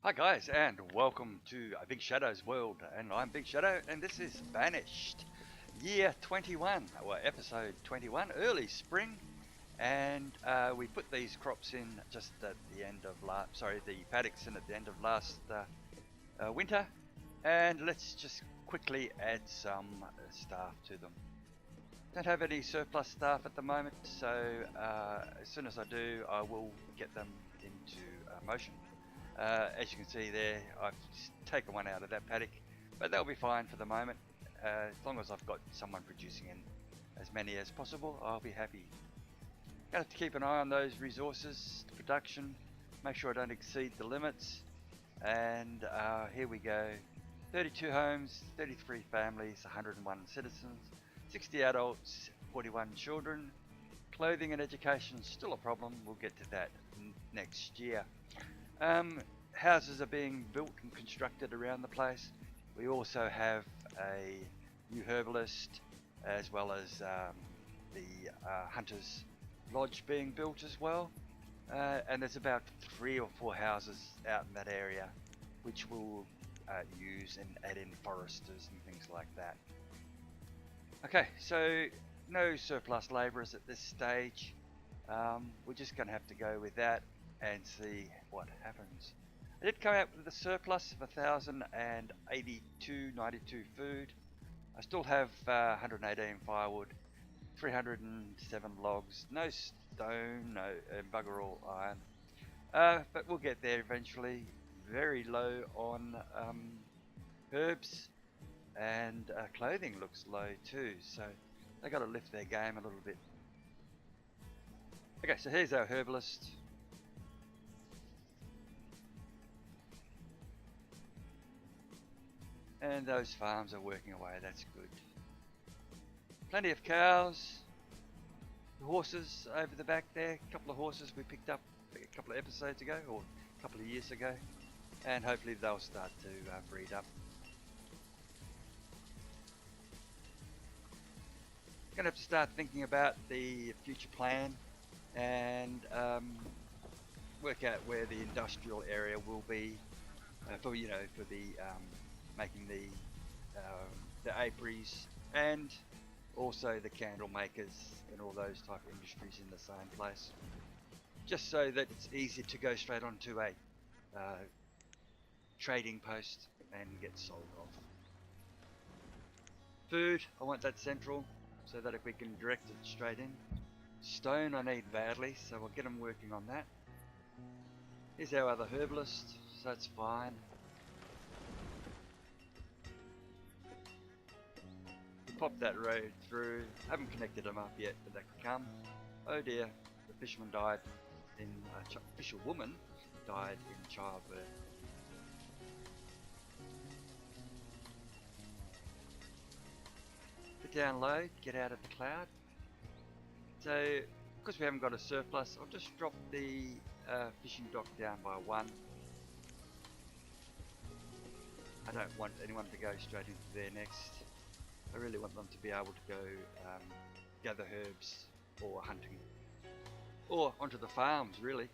Hi guys, and welcome to Big Shadows World, and I'm Big Shadow, and this is Banished, year 21, or episode 21, early spring, and we put these crops in just at the end of the paddocks in at the end of last winter, and let's just quickly add some staff to them. Don't have any surplus staff at the moment, so as soon as I do, I will get them into motion. As you can see there, I've taken one out of that paddock, but they'll be fine for the moment. As long as I've got someone producing in as many as possible, I'll be happy. Gonna have to keep an eye on those resources, production, make sure I don't exceed the limits. And here we go. 32 homes, 33 families, 101 citizens, 60 adults, 41 children. Clothing and education still a problem. We'll get to that next year. Houses are being built and constructed around the place. We also have a new herbalist, as well as the hunter's lodge being built as well. And there's about 3 or 4 houses out in that area which we'll use and add in foresters and things like that. Okay, so no surplus labourers at this stage. We're just going to have to go with that and see what happens. I did come out with a surplus of 1,082.92 food. I still have 118 firewood, 307 logs, no stone, no bugger all iron. But we'll get there eventually. Very low on herbs, and clothing looks low too, so they got to lift their game a little bit. Okay, so here's our herbalist. And those farms are working away, that's good. Plenty of cows, horses over the back there, a couple of horses we picked up a couple of episodes ago, or a couple of years ago, and hopefully they'll start to breed up. Gonna have to start thinking about the future plan and work out where the industrial area will be for the making the apiaries and also the candle makers and all those type of industries in the same place, just so that it's easy to go straight onto a trading post and get sold off. Food, I want that central so that if we can direct it straight in. Stone I need badly, so we'll get them working on that. Here's our other herbalist, so that's fine. Pop that road through. Haven't connected them up yet, but that could come. Oh dear, the fisherman died in fisherwoman died in childbirth. Put down low, get out of the cloud. So, because we haven't got a surplus, I'll just drop the fishing dock down by 1. I don't want anyone to go straight into there next. I really want them to be able to go gather herbs or hunting, or onto the farms really.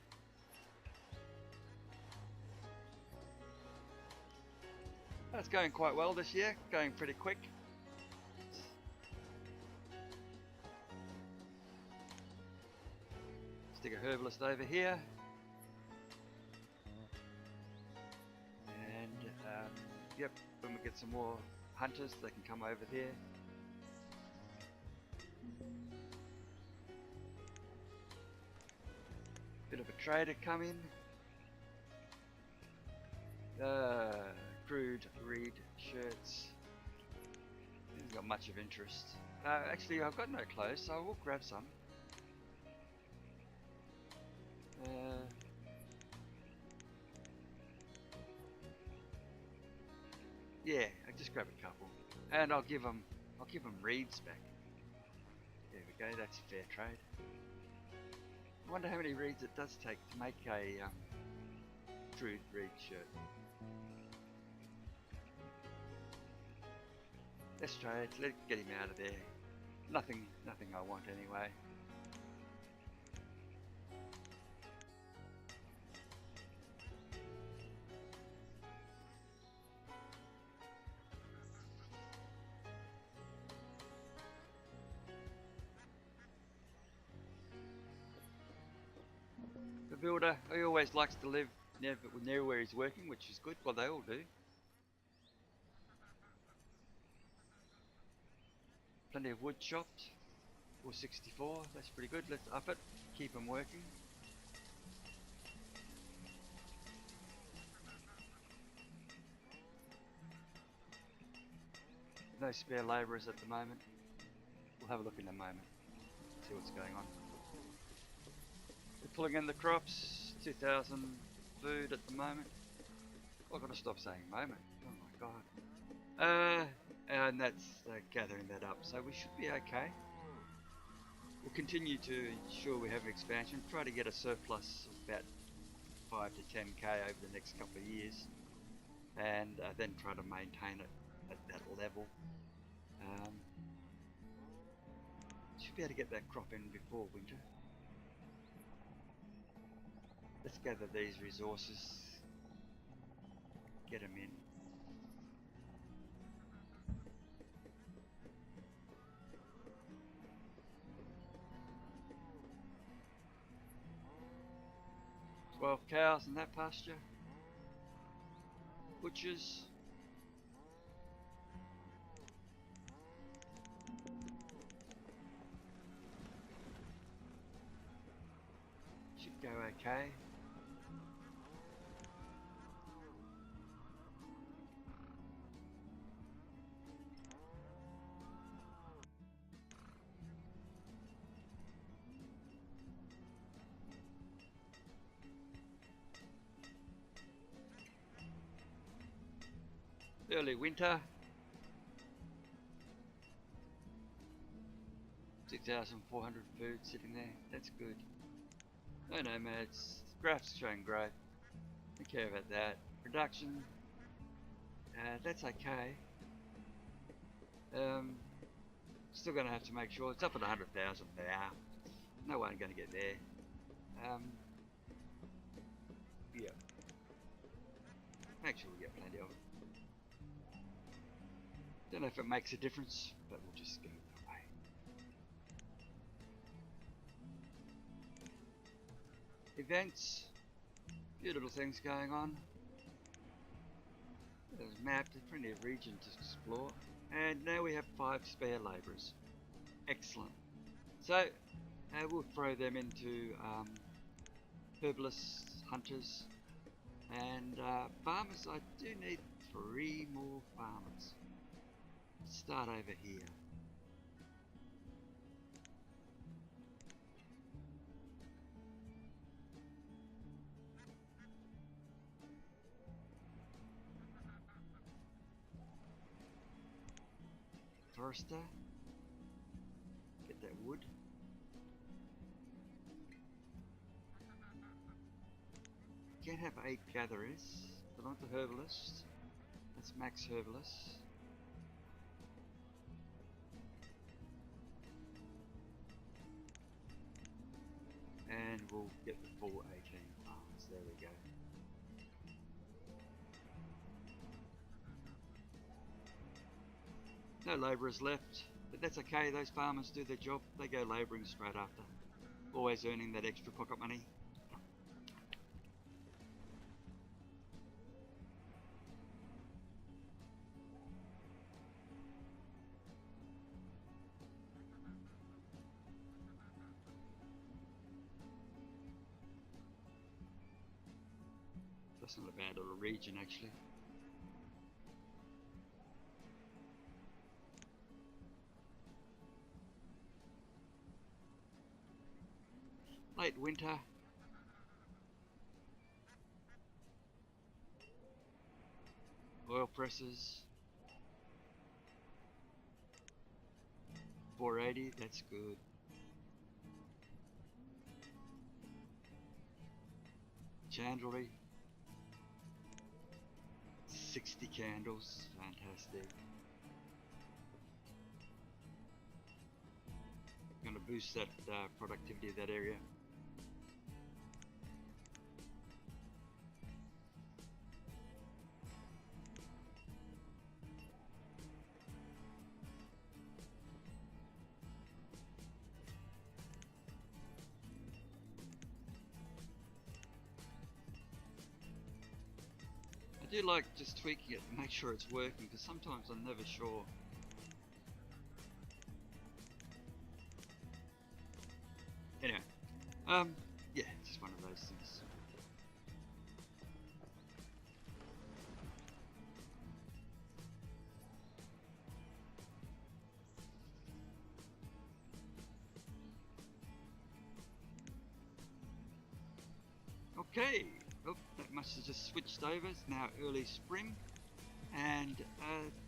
That's going quite well this year, going pretty quick. Stick a herbalist over here. And yep, when we get some more hunters, they can come over here. Bit of a trader come in. Crude reed shirts. Hasn't got much of interest. Actually, I've got no clothes, so I will grab some. Yeah, I'll just grab a couple, and I'll give them reeds back. There we go. That's fair trade. I wonder how many reeds it does take to make a crude reed shirt. Let's trade. Let's get him out of there. Nothing I want anyway. builder, he always likes to live near where he's working, which is good. Well, they all do. Plenty of wood chopped. 464, that's pretty good. Let's up it. Keep them working. No spare labourers at the moment. We'll have a look in a moment. See what's going on. We're pulling in the crops. 2,000 food at the moment. I've got to stop saying moment. Oh my god. And that's gathering that up. So we should be okay. We'll continue to ensure we have an expansion. Try to get a surplus of about 5 to 10k over the next couple of years. And then try to maintain it at that level. Should be able to get that crop in before winter. Let's gather these resources, get them in. Twelve cows in that pasture. Butchers. Should go okay. Early winter. 6,400 food sitting there. That's good. No nomads. Graphs showing growth. Don't care about that. Production. That's okay. Still going to have to make sure it's up at 100,000 now. No one going to get there. Yeah. Make sure we get plenty of it. Don't know if it makes a difference, but we'll just go that way. Events. Few little things going on. There's mapped, there's plenty of region to explore. And now we have 5 spare labourers. Excellent. So, we'll throw them into herbalists, hunters, and farmers. I do need 3 more farmers. Start over here. Forester. Get that wood. Can't have 8 gatherers. Belong to herbalist. That's max herbalist. And we'll get the full 18 farms. There we go. No labourers left, but that's okay. Those farmers do their job. They go labouring straight after. Always earning that extra pocket money. That's not a bad little region actually. Late winter. Oil presses. 480, that's good. Chandlery. 60 candles, fantastic. Going to boost that productivity of that area. do like just tweaking it to make sure it's working, because sometimes I'm never sure. Anyway, yeah, it's just one of those things. Okay, oh, that must have just switched over. It's now early spring, and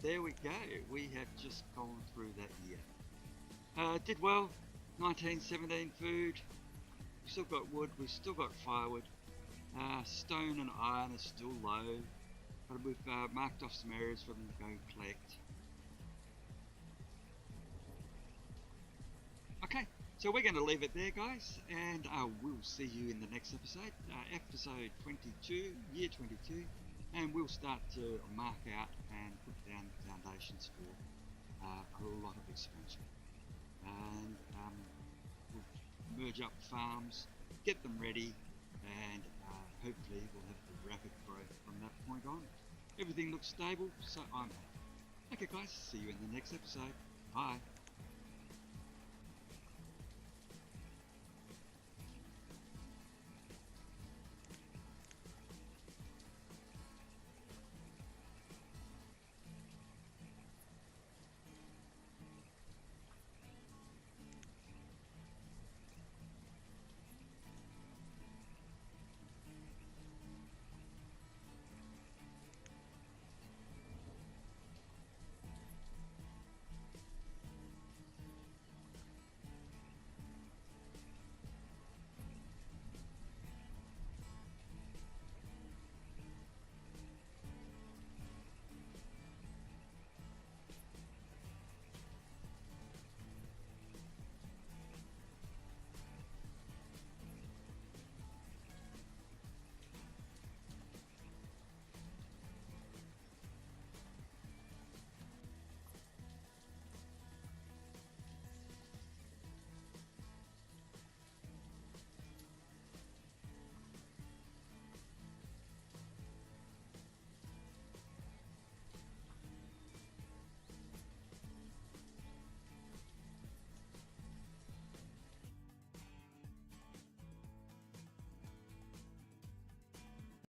there we go. We have just gone through that year. Did well. 1917 food. We've still got wood. We've still got firewood. Stone and iron are still low, but we've marked off some areas for them to go collect. Okay, so we're going to leave it there, guys, and we'll see you in the next episode, episode 22, year 22, and we'll start to mark out and put down the foundations for a lot of expansion. And we'll merge up farms, get them ready, and hopefully we'll have the rapid growth from that point on. Everything looks stable, so I'm happy. Okay guys, see you in the next episode. Bye.